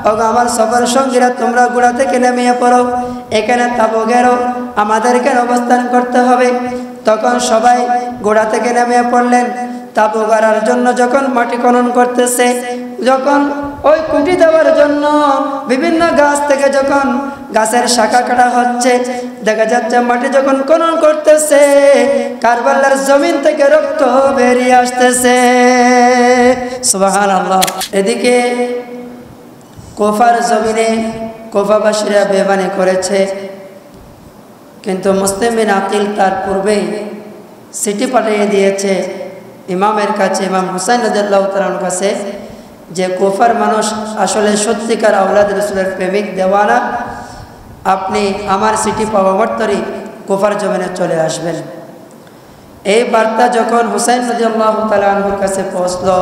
ওগো আমার সফর সঙ্গীরা তোমরা ঘোড়া থেকে নেমে পড়ো, এখানে তাঁবু গেরো, আমাদেরকে অবস্থান করতে হবে। তখন সবাই ঘোড়া থেকে নেমে পড়লেন। তাঁবু গাড়ার জন্য যখন মাটি খনন করতেছে, যখন ওই কুটি দেওয়ার জন্য বিভিন্ন গাছ থেকে যখন গাছের শাখা কাটা হচ্ছে, দেখা যাচ্ছে মাটি যখন খনন করতেছে কারবালার জমিন থেকে রক্ত বেরিয়ে আসতেছে। সুবহানাল্লাহ। এদিকে কুফার জমিনে কুফাবাসীরা বেঈমানি করেছে, কিন্তু মুসলিম বিন আকিল তার পূর্বেই চিঠি পাঠিয়ে দিয়েছে ইমামের কাছে, ইমাম হুসাইন রাদিয়াল্লাহু তাআলার কাছে, যে কুফার মানুষ আসলে সত্যিকার আওলাদ রাসূলের প্রেমিক দেওয়ানা, আপনি আমার চিঠি পাওয়া মাত্রই কুফার জমিনে চলে আসবেন। এই বার্তা যখন হুসাইন রাদিয়াল্লাহু তাআলা আনহুর কাছে পৌঁছলো,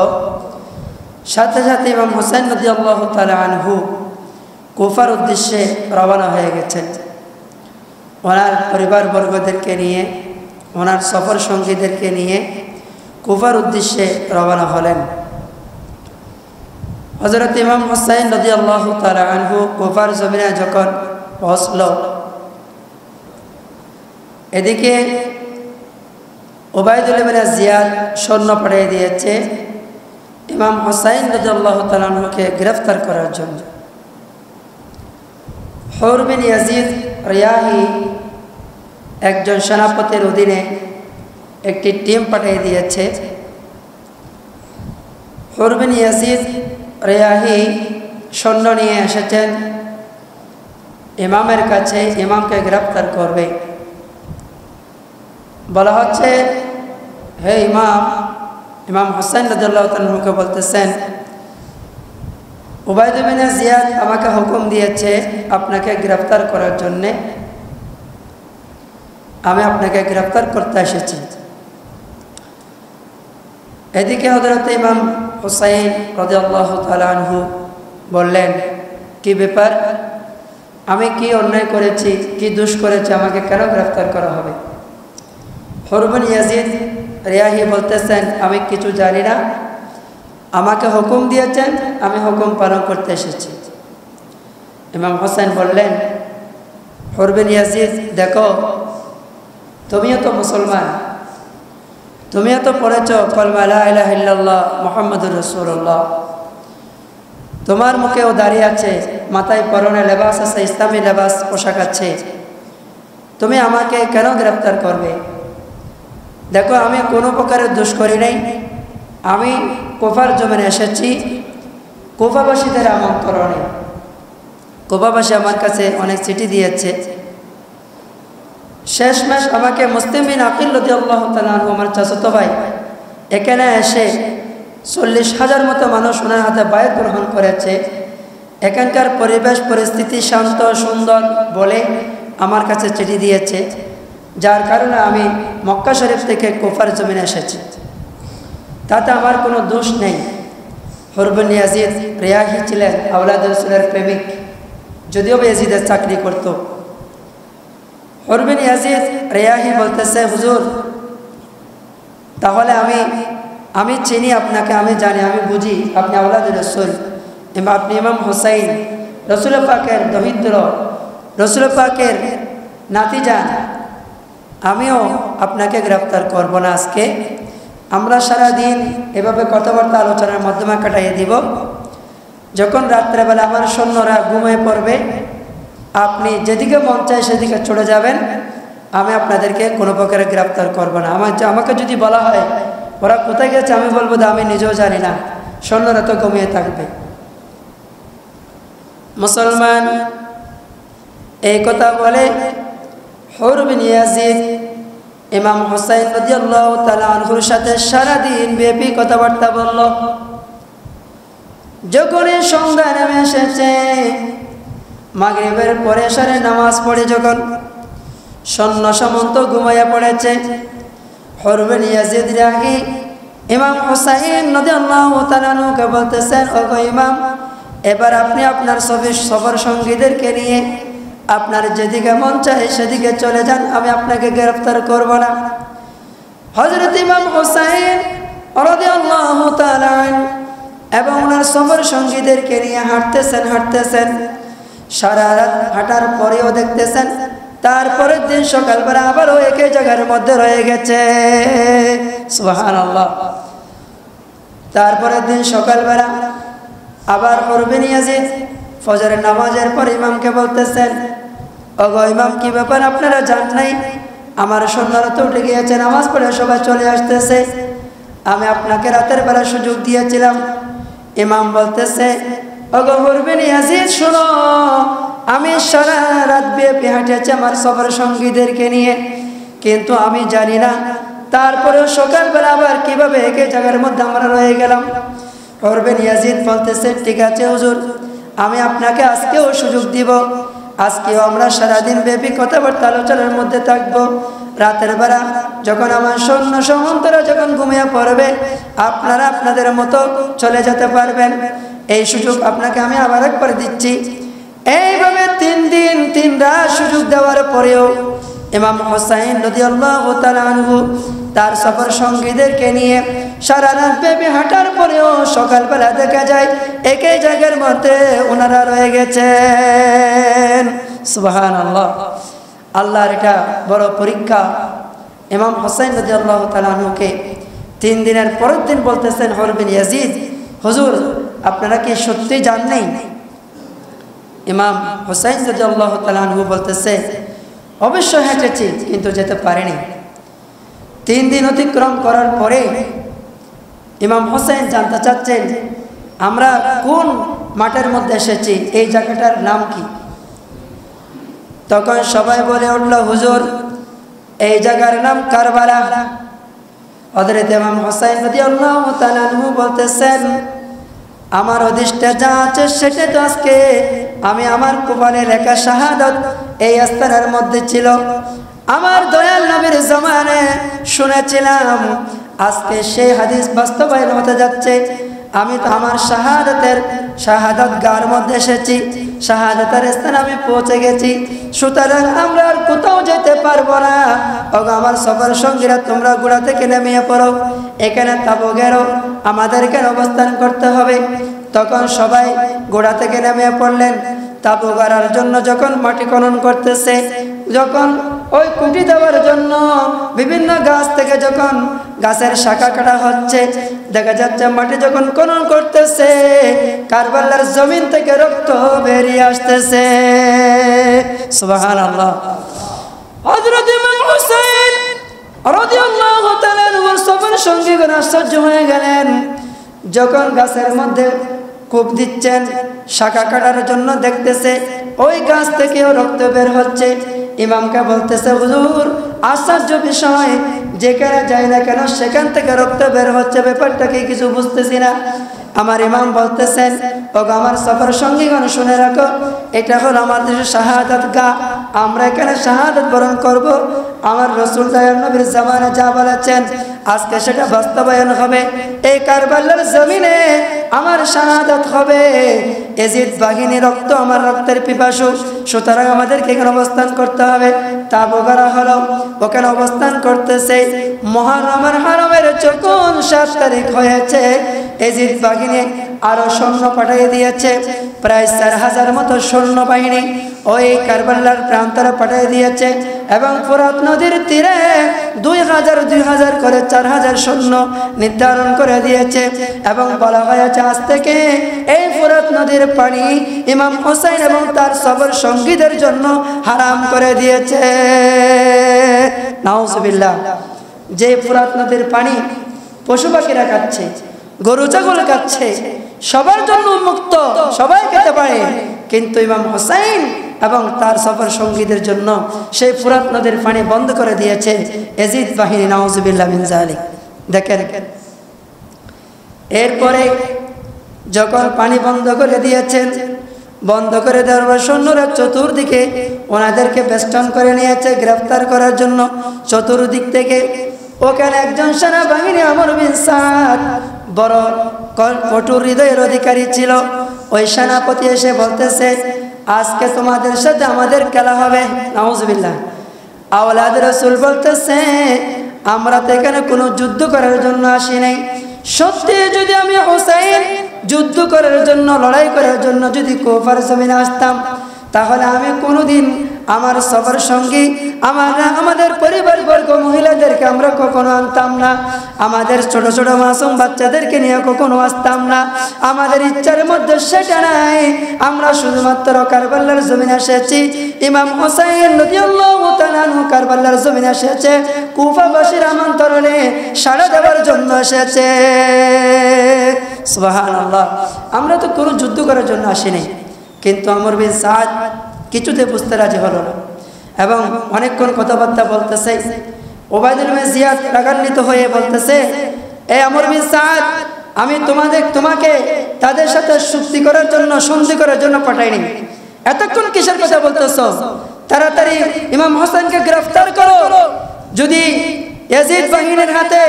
সাথে সাথে ইমাম হুসাইন রাদিয়াল্লাহু তাআলা আনহু কুফার উদ্দেশ্যে রওনা হয়ে গেছেন। ওনার পরিবারবর্গদেরকে নিয়ে, ওনার সফর সঙ্গীদেরকে নিয়ে কুফার উদ্দেশ্যে রওনা হলেন। হযরত ইমাম হুসাইন রাদিয়াল্লাহু তাআলা আনহু কুফার জমিনে যখন পৌঁছল, এদিকে উবাইদুল্লাহ ইবনে জিয়াদ সৈন্য পাঠিয়ে দিয়েছে ইমাম হুসাইন রাদিয়াল্লাহু তাআলা আনহুকে গ্রেফতার করার জন্য। হুর বিন ইয়াজিদ রিয়াহি একজন সেনাপতির অধীনে একটি টিম পাঠিয়ে দিয়েছে। হুর বিন ইয়াজিদ রিয়াহি সৈন্য নিয়ে এসেছেন ইমামের কাছে, ইমামকে গ্রেফতার করবে। বলা হচ্ছে, হে ইমাম, ইমাম হুসাইন রাদিয়াল্লাহু তাআলা আনহুকে বলতেছেন, উবাইদুল্লাহ ইবনে জিয়াদ আমাকে হুকুম দিয়েছে আপনাকে গ্রেফতার করার জন্যে, আমি আপনাকে গ্রেফতার করতে এসেছি। এদিকে হযরত ইমাম হুসাইন রাদিয়াল্লাহু তাআলা আনহু বললেন, কি ব্যাপার, আমি কি অন্যায় করেছি, কি দোষ করেছি, আমাকে কেন গ্রেফতার করা হবে? হুর বিন ইয়াজিদ রিয়াহি বলতেছেন, আমি কিছু জানি না, আমাকে হুকুম দিয়েছেন, আমি হুকুম পালন করতে এসেছি। ইমাম হুসাইন বললেন, হুর বিন ইয়াজিদ, দেখো তুমিও তো মুসলমান, তুমিও তো পড়েছ কলমা লা ইলাহা ইল্লাল্লাহ মুহাম্মাদুর রাসূলুল্লাহ, তোমার মুখেও দাঁড়িয়ে আছে, মাথায় পরনে লেবাস আছে, ইসলামী লেবাস পোশাক আছে, তুমি আমাকে কেন গ্রেফতার করবে? দেখো আমি কোনো প্রকারের দোষ করি নাই, আমি কুফার জমিনে এসেছি কুফাবাসীদের আমন্ত্রণে। কুফাবাসী আমার কাছে অনেক চিঠি দিয়েছে, শেষমেশ আমাকে মুসলিম বিন আকিল রাদিয়াল্লাহু তাআলা আনহু, আমার চাচাতো ভাই, এখানে এসে 40,000 মতো মানুষ ওনার হাতে বায়াত গ্রহণ করেছে। এখানকার পরিবেশ পরিস্থিতি শান্ত সুন্দর বলে আমার কাছে চিঠি দিয়েছে, যার কারণে আমি মক্কা শরীফ থেকে কুফার জমিনে এসেছি, তাতে আমার কোনো দোষ নেই। হুর বিন ইয়াজিদ রিয়াহি ছিলেন আওলাদ রাসূলের প্রেমিক, যদিও ইয়াজিদের চাকরি করত। হুর বিন ইয়াজিদ রিয়াহি বলতেছে, হুজুর, তাহলে আমি চিনি আপনাকে, আমি জানি, আমি বুঝি আপনি আওলাদ রাসূল, আপনি ইমাম হুসাইন রাসূল পাকের দহিত্র, রাসূল পাকের নাতিজান, আমিও আপনাকে গ্রেফতার করব না আজকে। আমরা সারাদিন এভাবে কথাবার্তা আলোচনার মাধ্যমে কাটাইয়ে দিব। যখন রাত্রেবেলা আমার সৈন্যরা ঘুমিয়ে পড়বে, আপনি যেদিকে মন চায় সেদিকে চলে যাবেন, আমি আপনাদেরকে কোনো প্রকারে গ্রেফতার করব না। আমাকে যদি বলা হয় ওরা কোথায় গেছে, আমি বলবো যে আমি নিজেও জানি না, সৈন্যরা তো ঘুমিয়ে থাকবে। মুসলমান এই কথা বলে হুর বিন ইয়াজিদ ইমাম হুসাইন রাদিয়াল্লাহু তাআলা আনহুর সাথে সারাদিন ব্যাপী কথাবার্তা বলল। যখন সন্ধ্যা নেমে এসেছে, মাগরিবের পরে এশারের নামাজ পড়ে যখন সৈন্য সামন্ত ঘুমাইয়া পড়েছে, হুর বিন ইয়াজিদ রিয়াহি ইমাম হুসাইন রাদিয়াল্লাহু তাআলা আনহুকে বলতেছেন, ওগো ইমাম, এবার আপনি আপনার সফর সঙ্গীদেরকে নিয়ে আপনার যেদিকে মন চায় সেদিকে চলে যান, আমি আপনাকে গ্রেফতার করব না। হযরত ইমাম হুসাইন রাদিয়াল্লাহু তাআলা এবং ওনার সফর সঙ্গীদেরকে নিয়ে হাঁটতেছেন। সারা রাত হাঁটার পরেও দেখতেছেন তারপরের দিন সকালবেলা আবারও একই জায়গার মধ্যে রয়ে গেছে। সুবহানাল্লাহ। তারপরের দিন সকালবেলা আবার হর বিন ইয়াজিদ ফজরের নামাজের পর ইমামকে বলতেছেন, ওগো ইমাম, কি ব্যাপার, আপনারা জান নাই আমার সন্ধ্যারা তো উঠে গিয়েছে, নামাজ পড়ে সবাই চলে আসতেছে, আমি আপনাকে রাতের বেলা সুযোগ দিয়েছিলাম। ইমাম বলতেছে, ওগো হর বিন ইয়াজিদ, শোনো, আমি সারা রাত ব্যাপী হাঁটেছি আমার সফর সঙ্গীদেরকে নিয়ে, কিন্তু আমি জানি না তারপরেও সকালবেলা আবার কিভাবে একই জায়গার মধ্যে আমরা রয়ে গেলাম। হর বিন ইয়াজিদ বলতেছে, ঠিক আছে হুজুর, আমি আপনাকে আজকেও সুযোগ দিব, আজকেও আমরা সারাদিন ব্যাপী কথাবার্তা আলোচনার মধ্যে থাকবো। রাতের বেলা যখন আমার সৈন্য সামন্তরা যখন ঘুমিয়ে পড়বে আপনারা আপনাদের মতো চলে যেতে পারবেন, এই সুযোগ আপনাকে আমি আবার একবার দিচ্ছি। এইভাবে 3 দিন 3 রাত সুযোগ দেওয়ার পরেও ইমাম হুসাইন রাদিয়াল্লাহু তাআলা আনহু তার সফর সঙ্গীদেরকে নিয়ে সারা রাত ব্যাপী হাঁটার পরেও সকালবেলা দেখা যায় একই জায়গার মধ্যে ওনারা রয়ে গেছেন। সুবহানাল্লাহ। আল্লাহর এটা বড় পরীক্ষা। ইমাম হুসাইন রাদিয়াল্লাহু তাআলা আনহুকে 3 দিনের পরের দিন বলতেছেন হর বিন ইয়াজিদ, হুজুর, আপনারা কি সত্যি জান নাই? ইমাম হুসাইন রাদিয়াল্লাহু তাআলা আনহু বলতেছে, অবশ্যই হেঁটেছি, কিন্তু যেতে পারিনি। 3 দিন অতিক্রম করার পরে ইমাম হুসাইন জানতে চাচ্ছেন, আমরা কোন মাঠের মধ্যে এসেছি, এই জায়গাটার নাম কি? তখন সবাই বলে উঠল, হুজুর, এই জায়গার নাম কারবালা। হযরত ইমাম হুসাইন রাদিয়াল্লাহু তাআলা আনহু বলতেছেন, আমার অদৃষ্টে যা আছে সেটা তো আজকে আমি আমার কপালে লেখা শাহাদাত এই স্থানের মধ্যে ছিল। আমার দয়াল নবীর জমানে শুনেছিলাম, আজকে সেই হাদিস বাস্তবায়ন হতে যাচ্ছে। আমি তো আমার শাহাদাত গার মধ্যে এসেছি, শাহাদাতের স্থানে আমি পৌঁছে গেছি, সুতরাং আমরা আর কোথাও যেতে পারবো না। ওগো আমার সফর সঙ্গীরা, তোমরা গোড়া থেকে নেমে পড়ো, এখানে তাবু গেরো, আমাদেরকে অবস্থান করতে হবে। তখন সবাই গোড়া থেকে নেমে পড়লেন। তাবু গাড়ার জন্য যখন মাটি খনন করতেছে, যখন ওই কুটি দেওয়ার জন্য বিভিন্ন গাছ থেকে যখন গাছের শাখা কাটা হচ্ছে, দেখা যাচ্ছে মাটি যখন খনন করতেছে কারবালার জমিন থেকে রক্ত বেরিয়ে আসতেছে। সুবহানাল্লাহ। হযরত ইমাম হুসাইন রাদিয়াল্লাহু তাআলা আনহুর সফর সঙ্গীগণ আশ্চর্য হয়ে গেলেন। যখন গাছের মধ্যে কূপ দিচ্ছেন শাখা কাটার জন্য, দেখতেছে ওই গাছ থেকেও রক্ত বের হচ্ছে। ইমামকে বলতেছে, হুজুর, আশ্চর্য বিষয়, যেখানে যাই না কেন সেখান থেকে রক্ত বের হচ্ছে, ব্যাপারটা কি কিছু বুঝতেছি না। আমার ইমাম বলতেছেন, ওগো আমার সফর সঙ্গীগণ, শুনে রাখো, এটা হলো আমাদের শাহাদাত গা, আমরা এখানে শাহাদাত বরণ করব। আমার রাসূল দয়াল নবীর জামানে যা বলেছেন আজকে সেটা বাস্তবায়ন হবে। এই কারবালার জমিনে আমার শাহাদাত হবে। ইয়াজিদ বাহিনী রক্ত আমার রক্তের পিপাসু, সুতরাং আমাদেরকে এখানে অবস্থান করতে হবে। তাবু গাড়া হলো, ওখানে অবস্থান করতেছে। মুহররমের হারামের যখন 7 তারিখ হয়েছে, ইয়াজিদ বাহিনী আরো সৈন্য পাঠিয়ে দিয়েছে, প্রায় 4000 মতো সৈন্য বাহিনী ওই কারবালার প্রান্তরে পাঠিয়ে দিয়েছে, এবং ফোরাত নদীর তীরে 2000 করে 4000 সৈন্য নির্ধারণ করে দিয়েছে। এবং বলা হয়েছে আজ থেকে এই ফোরাত নদীর পানি ইমাম হুসাইন এবং তার সফর সঙ্গীদের জন্য হারাম করে দিয়েছে। নাউজুবিল্লাহ। যে ফোরাত নদীর পানি পশু পাখিরা খাচ্ছে, গরু ছাগল খাচ্ছে, সবার জন্য মুক্ত, সবাই খেতে পারে, কিন্তু ইমাম হুসাইন এবং তার সফর সঙ্গীদের জন্য সেই ফোরাত নদীর পানি বন্ধ করে দিয়েছে ইয়াজিদ বাহিনী। নাউজুবিল্লাহ মিন যালিক। দেখেন, এরপরে যখন পানি বন্ধ করে দিয়েছেন, বন্ধ করে দেওয়ার পর সৈন্যরা চতুর্দিকে ওনাদেরকে বেষ্টন করে নিয়েছে গ্রেফতার করার জন্য চতুর্দিক থেকে। ওখানে একজন সেনাবাহিনী আমর বিন সাদ বড় কঠোর হৃদয়ের অধিকারী ছিল। ওই সেনাপতি এসে বলতেছে, আজকে তোমাদের সাথে আমাদের খেলা হবে। নাউজুবিল্লাহ। আওলাদ রাসূল বলতেছে, আমরা তো এখানে কোনো যুদ্ধ করার জন্য আসি নাই, সত্যি যদি আমি হুসাইন যুদ্ধ করার জন্য, লড়াই করার জন্য যদি কুফার জমিনে আসতাম, তাহলে আমি কোনোদিন আমার সবার সঙ্গী আমাদের পরিবারবর্গ মহিলাদেরকে আমরা কখনো আনতাম না, আমাদের ছোট ছোট মাসুম বাচ্চাদেরকে নিয়ে কখনো আসতাম না। আমাদের ইচ্ছার মধ্যে সেটা নাই। আমরা শুধুমাত্র কারবালার জমিনে এসেছি। ইমাম হুসাইন রাদিয়াল্লাহু তাআলা আনহু কারবালার জমিনে এসেছে কুফাবাসীর আমন্ত্রণে সাড়া দেওয়ার জন্য এসেছে। সুবহানাল্লাহ। আমরা তো কোনো যুদ্ধ করার জন্য আসিনি, কিন্তু আমর বিন সাদ কিছুতে বুঝতে রাজি হলো না এবং অনেকক্ষণ কথাবার্তা বলতেছে। ওবায়দুল বিন জিয়াদ রাগান্বিত হয়ে বলতেছে, এ আমর বিন সাদ, আমি তোমাকে তাদের সাথে চুক্তি করার জন্য, সন্ধি করার জন্য পাঠাইনি। এতক্ষণ কিসের কথা বলতেছো? তাড়াতাড়ি ইমাম হোসেনকে গ্রেফতার করো। যদি ইয়াজিদ বাহিনীর হাতে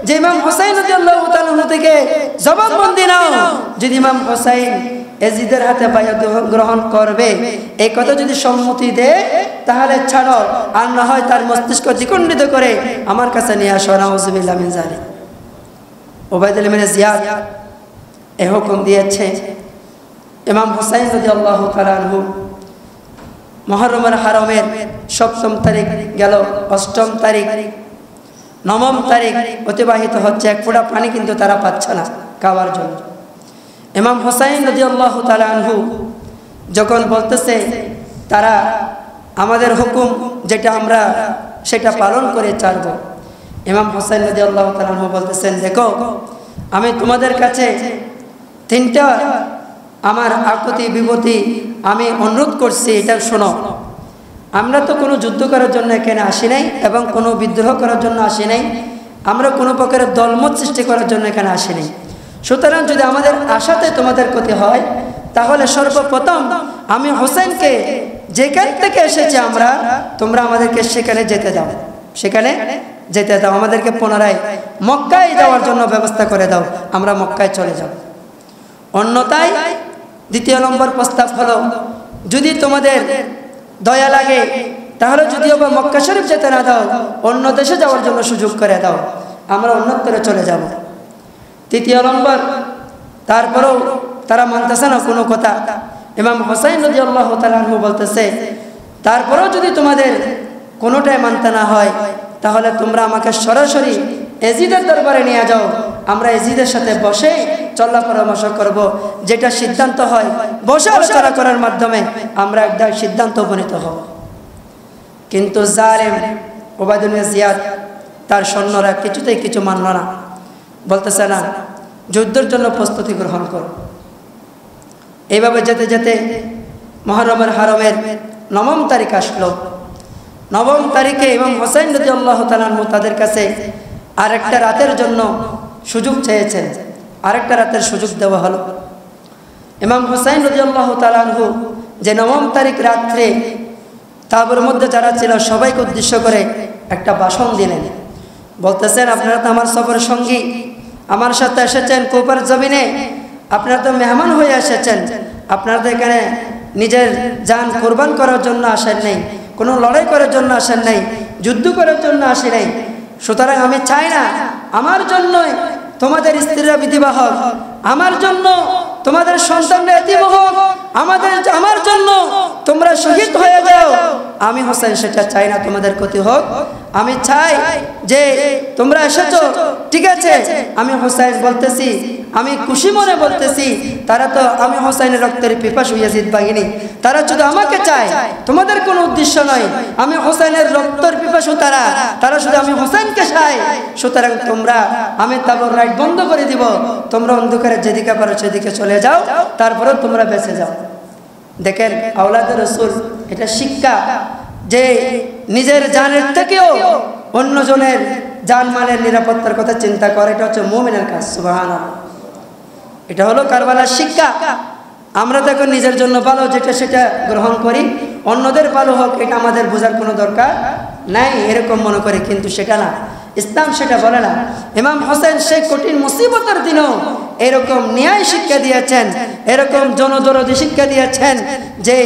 যে ইমাম হুসাইন রাদিয়াল্লাহু তাআলা থেকে জবানবন্দি নাও, যদি ইমাম হুসাইন ইয়াজিদের হাতে বায়াত গ্রহণ করবে, এই কথা যদি সম্মতি দেয় তাহলে ছাড়ো, আর না হয় তার মস্তিষ্ক দ্বিখণ্ডিত করে আমার কাছে নিয়ে আসো। নাউযুবিল্লাহ মিন যালিক। ওবায়দুল বিন জিয়াদ এই হুকুম দিয়েছে। ইমাম হুসাইন রাদিয়াল্লাহু তাআলা আনহু মুহররমের হারমের ৭ম তারিখ গেল, ৮ম তারিখ, ৯ম তারিখ অতিবাহিত হচ্ছে। এক ফোঁটা পানি কিন্তু তারা পাচ্ছে না খাওয়ার জন্য। ইমাম হুসাইন রাদিয়াল্লাহু তাআলা আনহু যখন বলতেছে তারা আমাদের হুকুম যেটা আমরা সেটা পালন করে ছাড়ব, ইমাম হুসাইন রাদিয়াল্লাহু তাআলা আনহু বলতেছেন, দেখো আমি তোমাদের কাছে 3টা আমার আকুতি বিপত্তি আমি অনুরোধ করছি, এটা শোনো। আমরা তো কোনো যুদ্ধ করার জন্য এখানে আসি নাই এবং কোনো বিদ্রোহ করার জন্য আসি নাই, আমরা কোনো প্রকারের দলমত সৃষ্টি করার জন্য এখানে আসি নাই। সুতরাং যদি আমাদের আশাতে তোমাদের ক্ষতি হয়, তাহলে সর্বপ্রথম আমি হোসেনকে যেখান থেকে এসেছি আমরা, তোমরা আমাদেরকে সেখানে যেতে দাও, সেখানে যেতে দাও, আমাদেরকে পুনরায় মক্কায় যাওয়ার জন্য ব্যবস্থা করে দাও, আমরা মক্কায় চলে যাব। অন্যথায় ২য় নম্বর প্রস্তাব হলো, যদি তোমাদের দয়া লাগে তাহলে যদিও বা মক্কা শরীফ যেতে না দাও, অন্য দেশে যাওয়ার জন্য সুযোগ করে দাও, আমরা অন্যত্রে চলে যাব। ৩য় নম্বর, তারপরেও তারা মানতেছে না কোনো কথা। ইমাম হুসাইন রাদিয়াল্লাহু তাআলা আনহু বলতেছে, তারপরেও যদি তোমাদের কোনোটাই মানতে না হয়, তাহলে তোমরা আমাকে সরাসরি এজিদের দরবারে নিয়ে যাও, আমরা এজিদের সাথে বসে চলা পরামর্শ করব, যেটা সিদ্ধান্ত হয় বসে আলোচনা করার মাধ্যমে আমরা একটা সিদ্ধান্ত উপনীত হব। কিন্তু জালেম ওবায়দুল বিন জিয়াদ তার সৈন্যরা কিছুতেই কিছু মানল না, বলতেছে না, যুদ্ধের জন্য প্রস্তুতি গ্রহণ করো। এইভাবে যেতে যেতে মুহররমের হারমের ৯ম তারিখ আসলো। ৯ম তারিখে ইমাম হুসাইন রাদিয়াল্লাহু তাআলা আনহু তাদের কাছে আরেকটা রাতের জন্য সুযোগ চেয়েছেন, আরেকটা রাতের সুযোগ দেওয়া হলো। ইমাম হুসাইন রাদিয়াল্লাহু তাআলা আনহু যে ৯ম তারিখ রাত্রে তাঁবুর মধ্যে যারা ছিল সবাইকে উদ্দেশ্য করে একটা ভাষণ দিলেন। বলতেছেন, আপনারা তো আমার সফর সঙ্গী, আমার সাথে এসেছেন কুফার জমিনে, আপনারা তো মেহমান হয়ে এসেছেন, আপনারা তো এখানে নিজের জান কোরবান করার জন্য আসেন নাই, কোনো লড়াই করার জন্য আসেন নাই, যুদ্ধ করার জন্য আসেন নাই। সুতরাং আমি চাই না আমার জন্য তোমাদের স্ত্রীরা বিধবা হোক, আমার জন্য তোমাদের সন্তানরা এতিম হোক, আমার জন্য তোমরা শহীদ হয়ে যাও। আমি হোসেন সেটা চাই না, তোমাদের ক্ষতি হোক। আমি চাই যে তোমরা এসেছো, ঠিক আছে, আমি হোসেন বলতেছি, আমি খুশি মনে বলতেছি, তারা তো আমি হোসেনের রক্তের পিপাসু ইয়াজিদ বাহিনী, তারা শুধু আমাকে চায়, তোমাদের কোনো উদ্দেশ্য নয়, আমি হোসেনের রক্তের পিপাসু, তারা শুধু আমি হোসেনকে চায়। সুতরাং তোমরা, আমি তাবুর লাইট বন্ধ করে দিব, তোমরা অন্ধকারে যেদিকে পারো সেদিকে চলে যাও, তারপরে তোমরা বেঁচে যাও। দেখেন আওলাদে রাসূল, এটা শিক্ষা যে নিজের জানের থেকেও অন্যজনের জানমালের নিরাপত্তার কথা চিন্তা করে, এটা হচ্ছে মুমিনের কাজ। সুবহানাল্লাহ, এটা হলো কারবালার শিক্ষা। আমরা দেখো নিজের জন্য ভালো যেটা সেটা গ্রহণ করি, অন্যদের ভালো হোক এটা আমাদের বোঝার কোনো দরকার নাই, এরকম মনে করি, কিন্তু সেটা না, ইসলাম সেটা বলে না। ইমাম হোসেন সেই কঠিন মুসিবতের দিনেও এরকম ন্যায় শিক্ষা দিয়েছেন, এরকম জনদরদি শিক্ষা দিয়েছেন যে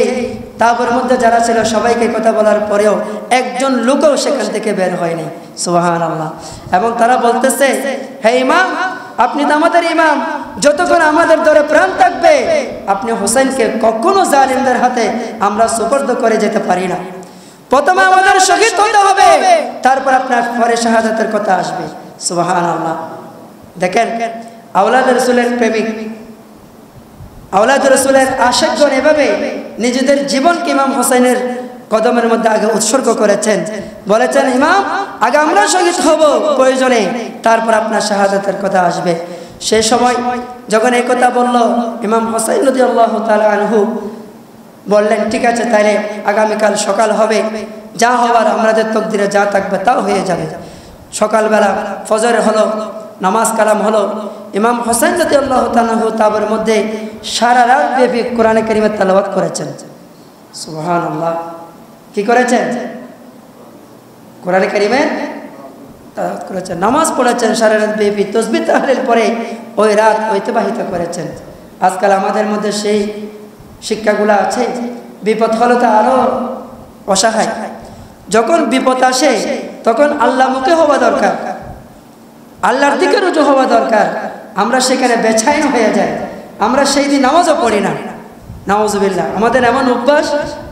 তাবুর মধ্যে যারা ছিল সবাইকে কথা বলার পরেও একজন লোকও সেখান থেকে বের হয়নি। সুবহানাল্লাহ। এবং তারা বলতেছে, হে ইমাম, আপনি তো আমাদের ইমাম, যতক্ষণ আমাদের দরে প্রাণ থাকবে আপনি হোসেনকে কখনো জালিমদের হাতে আমরা সুপর্দ করে যেতে পারি না। প্রথমে আমাদের শহীদ হতে হবে, তারপর আপনার পরে শাহাদাতের কথা আসবে। সুবহানাল্লাহ। দেখেন আওলাদ রাসূলের প্রেমিক, আওলাদ রাসূলের আশিকগণ এভাবে নিজেদের জীবনকে ইমাম হোসেনের কদমের মধ্যে আগে উৎসর্গ করেছেন, বলেছেন ইমাম আগে আমরা শহীদ হব প্রয়োজনে, তারপর আপনার শাহাদাতের কথা আসবে। সেই সময় যখন এই কথা বলল ইমাম হোসেন রাদিয়াল্লাহু তাআলা আনহু বললেন ঠিক আছে, তাইলে আগামীকাল সকাল হবে, যা হওয়ার আমাদের তকদিরে যা থাকবে তাও হয়ে যাবে। সকালবেলা ফজর হলো, নামাজ কালাম হলো। ইমাম হোসেন রাদিয়াল্লাহু তাআলা আনহু তাবুর মধ্যে সারা রাত ব্যাপী কোরআনে কারীমের তেলাওয়াত করেছেন। সুবহানাল্লাহ। কি করেছেন? কোরআনে কারীমের তেলাওয়াত করেছেন, নামাজ পড়েছেন সারা রাত ব্যাপী, তাসবিহ তাহলিল পরে ওই রাত অতিবাহিত করেছেন। আজকাল আমাদের মধ্যে সেই শিক্ষাগুলো আছে। বিপদ হলে তো আরো অসহায়। যখন বিপদ আসে তখন আল্লাহমুখী হওয়া দরকার, আল্লাহর দিকে রুজু হওয়া দরকার। আমরা সেখানে বেছাইন হয়ে যাই, আমরা সেই দিন নামাজও পড়ি না। নাউজুবিল্লাহ। আমাদের এমন অভ্যাস,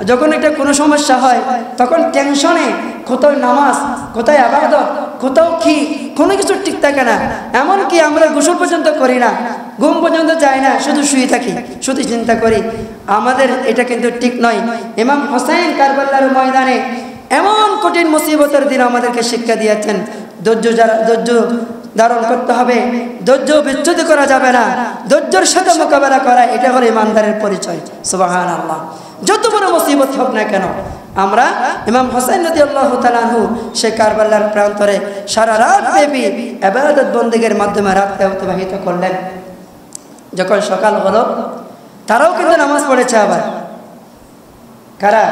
যখন একটা কোনো সমস্যা হয় তখন টেনশনে কোথাও নামাজ, কোথায় ইবাদত, কোথাও কি কোনো কিছু ঠিক থাকে না। এমনকি আমরা গোসল পর্যন্ত করি না, ঘুম পর্যন্ত যায় না, শুধু শুয়ে থাকি, শুধু চিন্তা করি। আমাদের এটা কিন্তু ঠিক নয়। ইমাম হোসেন কারবালার ময়দানে এমন কঠিন মুসিবতের দিন আমাদেরকে শিক্ষা দিয়েছেন, ধৈর্য ধারণ করতে হবে, ধৈর্য বিচ্যুত করা যাবে না, ধৈর্যের সাথে মোকাবেলা করা, এটা হলো ইমানদারের পরিচয়। সুবহানাল্লাহ। যত বড় মুসিবত হোক না কেন, আমরা ইমাম হোসেন রাদিয়াল্লাহু তাআলা আনহু সে কারবালার প্রান্তরে সারা রাত ব্যাপী ইবাদত বন্দেগীর মাধ্যমে রাতটা অতিবাহিত করলেন। যখন সকাল হলো তারাও কিন্তু নামাজ পড়েছে। আবার কারা?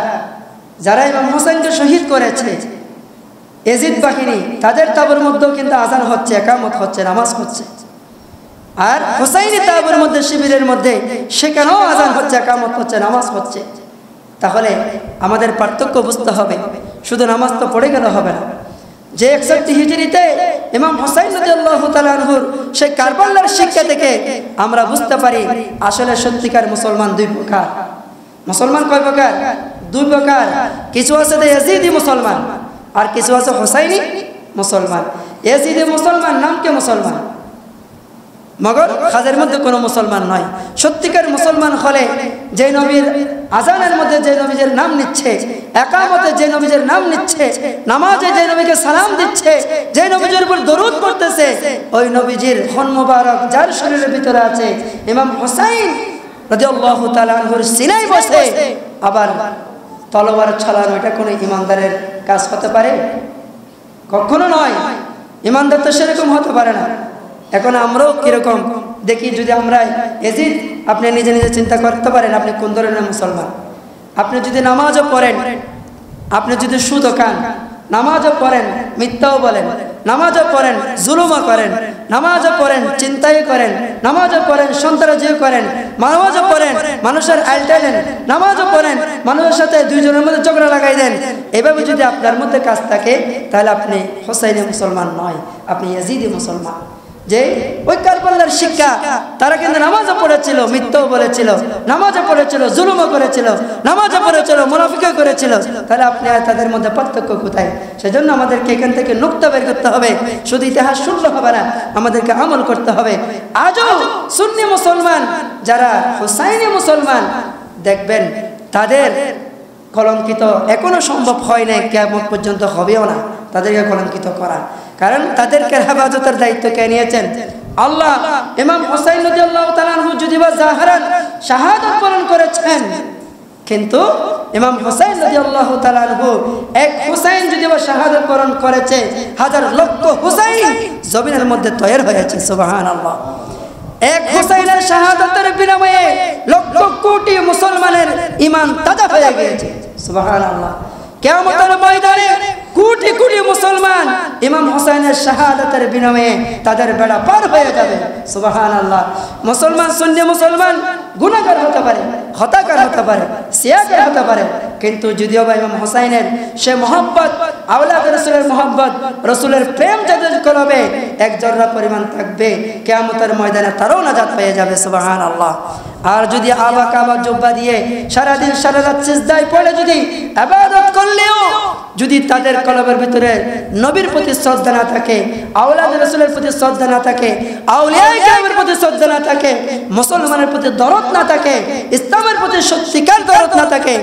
যারা ইমাম হোসেনকে শহীদ করেছে, এজিদ বাহিনী, তাদের তাবুর মধ্যেও কিন্তু আজান হচ্ছে, একামত হচ্ছে, নামাজ হচ্ছে। আর হুসাইনি তাবুর মধ্যে, শিবিরের মধ্যে, সেখানেও আজান হচ্ছে, একামত হচ্ছে, নামাজ হচ্ছে। তাহলে আমাদের পার্থক্য বুঝতে হবে, শুধু নামাজ তো পড়ে গেলে হবে না। যে 61 হিজরিতে ইমাম হোসেন রাদিয়াল্লাহু তাআলা আনহুর সেই কারবালার শিক্ষা থেকে আমরা বুঝতে পারি আসলে সত্যিকার মুসলমান দুই প্রকার। মুসলমান কয় প্রকার? দুই প্রকার। কিছু আছে ইয়াজিদি মুসলমান, আর কিছু আছে হোসাইনি মুসলমান। ইয়াজিদি মুসলমান নামকে মুসলমান, মগর খাজের মধ্যে কোনো মুসলমান নয়। সত্যিকার মুসলমান হলে যে নবীর আজানের মধ্যে যে নবীর নাম নিচ্ছে, একামতে যে নবীর নাম নিচ্ছে, নামাজে যে নবীকে সালাম দিচ্ছে, যে নবীর উপর দরুদ পড়তেছে, ওই নবীজির খুন মুবারক যার শরীরের ভিতরে আছে, ইমাম হোসেন রাদিয়াল্লাহু তাআলা আনহুর সিনায় বসে আবার তলোয়ার চালানো, এটা কোনো ইমানদারের কাজ হতে পারে? কখনো নয়। ইমানদার তো সেরকম হতে পারে না। এখন আমরাও কিরকম দেখি, যদি আমরা এজিদ, আপনি নিজে নিজে চিন্তা করতে পারেন আপনি কোন ধরনের মুসলমান। আপনি যদি নামাজও পড়েন, আপনি যদি সুদও খান, নামাজও পড়েন, মিথ্যাও বলেন, নামাজও পড়েন, জুলুমও করেন, নামাজও পড়েন, চিন্তাই করেন, নামাজও পড়েন, সন্ত্রাসীও করেন, নামাজও পড়েন, মানুষের আলটাইলেন, নামাজও পড়েন, মানুষের সাথে দুইজনের মধ্যে ঝগড়া লাগাই দেন, এভাবে যদি আপনার মধ্যে কাজ থাকে তাহলে আপনি হোসাইনি মুসলমান নয়, আপনি ইয়াজিদি মুসলমান। যে ওই কারবালার শিক্ষা, তারা কিন্তু নামাজও পড়েছিল, মিথ্যাও বলেছিল, নামাজও পড়েছিল, জুলুমও করেছিল, নামাজও পড়েছিল, মুনাফিকও করেছিল। তাহলে আপনি আর তাদের মধ্যে পার্থক্য কোথায়? সেজন্য আমাদেরকে এখান থেকে নুকতা বের করতে হবে। শুধু ইতিহাস শুনলে হবে না, আমাদেরকে আমল করতে হবে। আজও সুন্নি মুসলমান যারা হুসাইনি মুসলমান, দেখবেন তাদের কলঙ্কিত এখনো সম্ভব হয় না, কিয়ামত পর্যন্ত হবেও না তাদেরকে কলঙ্কিত করা। কারণ তাদেরকে হেফাজতের দায়িত্ব কে নিয়েছেন? আল্লাহ। ইমাম হোসেন রাদিয়াল্লাহু তাআলা আনহু যদিবা জাহরান শাহাদাত বরণ করেছেন, কিন্তু ইমাম হোসেন রাদিয়াল্লাহু তাআলা আনহু এক হোসেন যদিবা শাহাদাত বরণ করেছে, হাজার লক্ষ হোসেন জমিনের মধ্যে তৈরি হয়েছে। সুবহানাল্লাহ। এক হোসেনের শাহাদাতের বিনিময়ে লক্ষ কোটি মুসলমানের ঈমান তাজা হয়ে গিয়েছে। সুবহানাল্লাহ। কিয়ামতের ময়দানে কোটি কোটি মুসলমান ইমাম হোসেনের শাহাদাতের বিনিময়ে তাদের বেড়া পার হয়ে যাবে। সুবহানাল্লাহ। মুসলমান, সুন্নি মুসলমান গুনাহগার হতে পারে, হত্যাকার হতে পারে, সিয়াকার হতে পারে, কিন্তু যদিও বা ইমাম হোসেনের সে মহব্বত আওলাদ রাসূলের মোহাব্বত, রাসূলের প্রেম যাদের কলবে এক জররা পরিমাণ থাকবে, কিয়ামতের ময়দানে তারাও নাজাত পেয়ে যাবে। সুবহানাল্লাহ। আর যদি আবা কাবা জুব্বা দিয়ে সারাদিন সারা রাত সিজদায় পড়ে যদি ইবাদত করলেও যদি তাদের কলবের ভিতরে নবীর প্রতি শ্রদ্ধা না থাকে, আওলাদ রাসূলের প্রতি শ্রদ্ধা না থাকে, আউলিয়া কিরামের প্রতি শ্রদ্ধা না থাকে, মুসলমানের প্রতি দরদ না থাকে, ইসলামের প্রতি সত্যিকার দরদ না থাকে,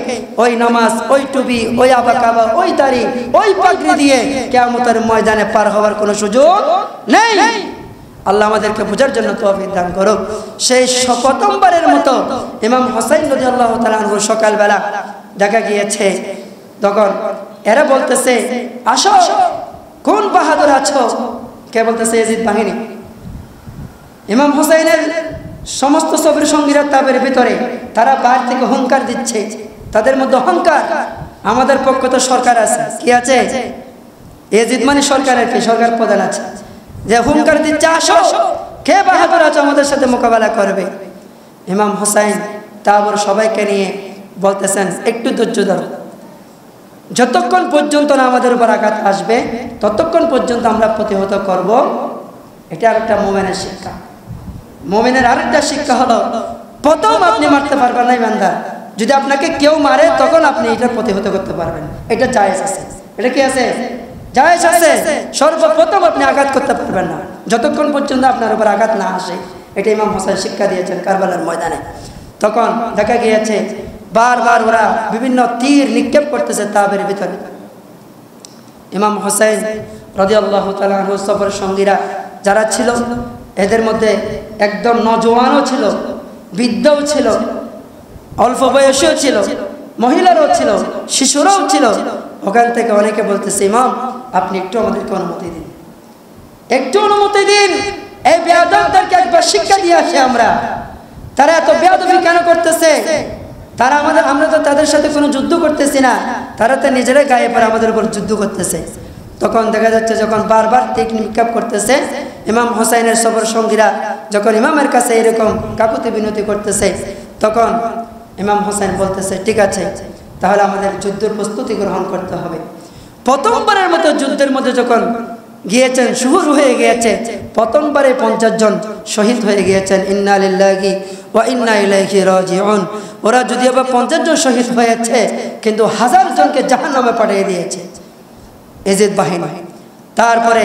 ওই নামাজ, ওই টুপি, ওই আবা কাবা, ওই দাড়ি, ওই পাগড়ি দিয়ে কিয়ামতের ময়দানে পার হওয়ার কোনো সুযোগ নেই। আল্লাহ আমাদেরকে বোঝার জন্য তৌফিক দান করুক। সেই প্রথমবারের মতো ইমাম হোসেন রাদিয়াল্লাহু তাআলা আনহু সকালবেলা দেখা গিয়েছে, তখন এরা বলতেছে, আসো, কোন বাহাদুর আছো? কে বলতেছে? ইয়াজিদ বাহিনী। ইমাম হোসেনের সমস্ত সফর সঙ্গীরা তাবের ভিতরে, তারা বাইরে থেকে হুঙ্কার দিচ্ছে, তাদের মধ্যে অহংকার। আমাদের পক্ষে তো সরকার আছে, কি আছে? ইয়াজিদ মানে সরকারের কি? সরকার প্রধান আছে, যে হুঙ্কার দিচ্ছে, আসো, কে বাহাদুর আছো আমাদের সাথে মোকাবেলা করবে? ইমাম হোসেন তারপর সবাইকে নিয়ে বলতেছেন, একটু ধৈর্য ধরো, যতক্ষণ পর্যন্ত না আমাদের উপর আঘাত আসবে ততক্ষণ পর্যন্ত আমরা প্রতিহত করব। এটা আরেকটা মুমিনের শিক্ষা। মুমিনের আরেকটা শিক্ষা হলো, প্রথম আপনি মারতে পারবেন না ইমানদার, যদি আপনাকে কেউ মারে তখন আপনি এটা প্রতিহত করতে পারবেন। এটা জায়েজ আছে। এটা কি আছে? জায়েজ আছে। সর্বপ্রথম আপনি আঘাত করতে পারবেন না যতক্ষণ পর্যন্ত আপনার উপর আঘাত না আসে। এটা ইমাম হোসেন শিক্ষা দিয়েছেন কারবালার ময়দানে। তখন দেখা গিয়েছে বারবার ওরা বিভিন্ন তীর নিক্ষেপ করতেছে তাবের ভিতরে। ইমাম হোসেন রাদিয়াল্লাহু তাআলা আনহু সফর সঙ্গীরা যারা ছিল, এদের মধ্যে একদম নজওয়ানও ছিল, বৃদ্ধও ছিল, অল্প বয়সীও ছিল, মহিলারাও ছিল, শিশুরাও ছিল। ওখান থেকে অনেকে বলতেছে, ইমাম আপনি একটু আমাদেরকে অনুমতি দিন, একটু অনুমতি দিন, এই বেয়াদবদেরকে একবার শিক্ষা দিয়ে আসি আমরা। তারা এত বেয়াদবি কেন করতেছে? তারা আমরা তো তাদের সাথে কোনো যুদ্ধ করতেছি না, তারা তো নিজেরাই গায়ে পড়ে আমাদের উপর যুদ্ধ করতেছে। তখন দেখা যাচ্ছে যখন বারবার তীর নিক্ষেপ করতেছে, ইমাম হোসেনের সফর সঙ্গীরা যখন ইমামের কাছে এরকম কাকুতি বিনতি করতেছে, তখন ইমাম হোসেন বলতেছে, ঠিক আছে, তাহলে আমাদের যুদ্ধের প্রস্তুতি গ্রহণ করতে হবে। প্রথমবারের মতো যুদ্ধের মধ্যে যখন গিয়েছেন, শুরু হয়ে গিয়েছে, প্রথমবারে 50 জন শহীদ হয়ে গিয়েছেন। ইন্না লিল্লাহি ওয়া ইন্না ইলাইহি রাজিউন। ওরা যদিও বা 50 জন শহীদ হয়েছে, কিন্তু 1000 জনকে জাহান্নামে পাঠিয়ে দিয়েছে ইয়াজিদ বাহিনী। তারপরে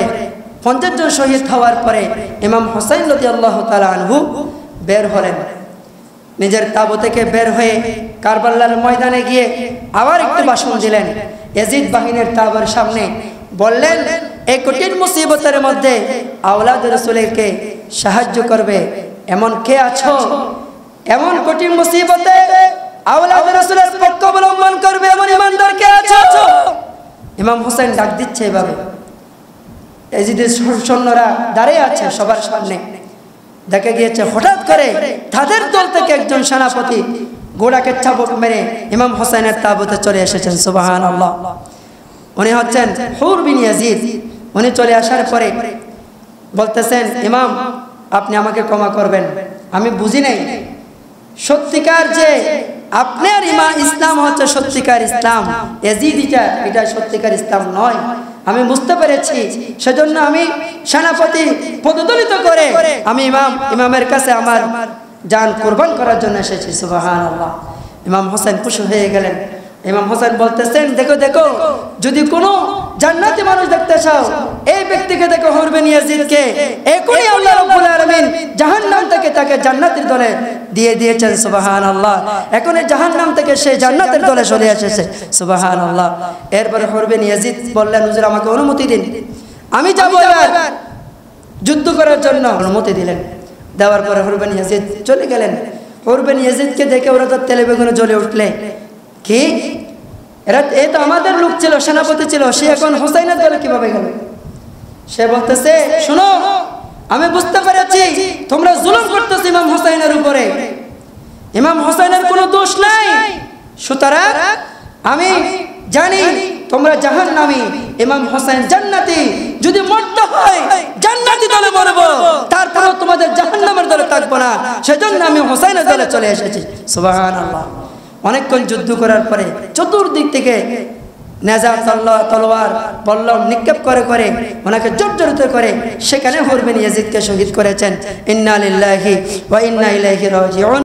50 জন শহীদ হওয়ার পরে ইমাম হোসেন রাদিয়াল্লাহু তাআলা আনহু বের হলেন, নিজের তাবু থেকে বের হয়ে কারবালার ময়দানে গিয়ে আবার একটু ভাষণ দিলেন। ইয়াজিদ বাহিনীর তাবুর সামনে বললেন, এই কঠিন মুসিবতের মধ্যে আওলাদ রাসূলকে সাহায্য করবে এমন কে আছো? এমন কঠিন মুসিবতে আওলাদ রাসূলের পক্ষ অবলম্বন করবে এমন ইমানদার কে আছো? ইমাম হোসেন ডাক দিচ্ছে এভাবে। ইয়াজিদের সৈন্যরা দাঁড়িয়ে আছে সবার সামনে। দেখা গিয়েছে হঠাৎ করে তাদের দল থেকে একজন সেনাপতি ঘোড়াকে চাবুক মেরে ইমাম হোসেনের তাঁবুতে চলে এসেছেন। সুবহানাল্লাহ। উনি হচ্ছেন হুর বিন ইয়াজিদ। উনি চলে আসার পরে বলতেছেন, ইমাম আপনি আমাকে ক্ষমা করবেন, আমি বুঝি নাই সত্যিকার যে আপনার ইসলাম হচ্ছে সত্যিকার ইসলাম, ইয়াজিদ এটা সত্যিকার ইসলাম নয়, আমি বুঝতে পেরেছি। সেজন্য আমি সেনাপতি পদদলিত করে আমি ইমামের কাছে আমার জান কুরবান করার জন্য এসেছি। সুবহানাল্লাহ। ইমাম হোসেন খুশি হয়ে গেলেন। ইমাম হোসেন বলতেছেন, দেখো দেখো, যদি কোনো জান্নাতি মানুষ দেখতে চাও এই ব্যক্তিকে দেখো, হুর বিন ইয়াজিদকে। এখনই আল্লাহ রাব্বুল আলামিন জাহান্নাম থেকে তাকে জান্নাতের দলে দিয়ে দিয়েছেন। সুবহানাল্লাহ। এখন এই জাহান্নাম থেকে সে জান্নাতের দলে চলে এসেছে। সুবহানাল্লাহ। এরপরে হুর বিন ইয়াজিদ বললেন, হুজুর আমাকে অনুমতি দিন, আমি যাব এবার যুদ্ধ করার জন্য। অনুমতি দিলেন। দেওয়ার পরে হুর বিন ইয়াজিদ চলে গেলেন। হুর বিন ইয়াজিদকে দেখে ওরা তো তেলে বেগুনে জ্বলে উঠলে, কি এ তো আমাদের লোক ছিল, সেনাপতি ছিল, সে এখন হোসেনের দলে কিভাবে গেল? সে বলতেছে, শোনো, আমি বুঝতে পেরেছি তোমরা জুলুম করতেছো ইমাম হোসেনের উপরে, ইমাম হোসেনের কোনো দোষ নাই, সুতরাং আমি জানি তোমরা জাহান্নামী, ইমাম হোসেন জান্নাতি, যদি মরতে হয় জান্নাতি দলে মরবো, তারপরেও তোমাদের জাহান্নামের দলে থাকবো না, সেজন্য আমি হোসেনের দলে চলে এসেছি। সুবহানাল্লাহ। অনেকক্ষণ যুদ্ধ করার পরে চতুর্দিক থেকে নেজা তলোয়ার বল্লম নিক্ষেপ করে করে ওনাকে জর্জরিত করে সেখানে হুর বিন ইয়াজিদকে শহীদ করেছেন। ইন্না লিল্লাহি ওয়া ইন্না ইলাইহি রাজিউন।